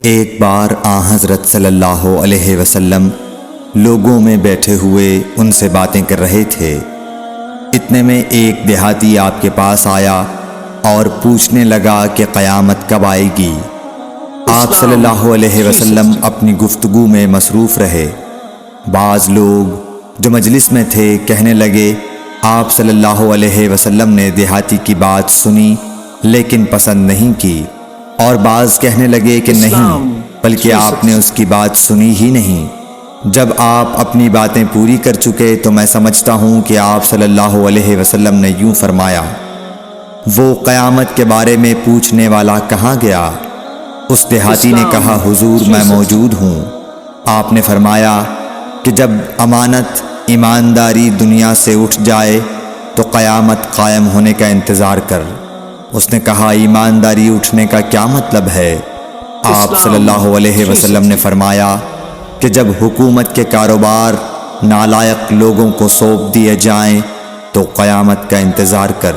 ایک بار حضرت صلی اللہ علیہ وسلم لوگوں میں بیٹھے ہوئے ان سے باتیں کر رہے تھے۔ اتنے میں ایک دیہاتی آپ کے پاس آیا اور پوچھنے لگا کہ قیامت کب آئے گی۔ آپ صلی اللہ علیہ وسلم اپنی گفتگو میں مصروف رہے۔ بعض لوگ جو مجلس میں تھے کہنے لگے آپ صلی اللہ علیہ وسلم نے دیہاتی کی بات سنی لیکن پسند نہیں کی، اور بعض کہنے لگے کہ نہیں بلکہ آپ نے اس کی بات سنی ہی نہیں۔ جب آپ اپنی باتیں پوری کر چکے تو میں سمجھتا ہوں کہ آپ صلی اللہ علیہ وسلم نے یوں فرمایا، وہ قیامت کے بارے میں پوچھنے والا کہاں گیا؟ اس دیہاتی نے کہا حضور میں موجود ہوں۔ آپ نے فرمایا کہ جب امانت ایمانداری دنیا سے اٹھ جائے تو قیامت قائم ہونے کا انتظار کر۔ اس نے کہا ایمانداری اٹھنے کا کیا مطلب ہے؟ آپ صلی اللہ علیہ وسلم نے فرمایا کہ جب حکومت کے کاروبار نالائق لوگوں کو سونپ دیے جائیں تو قیامت کا انتظار کر۔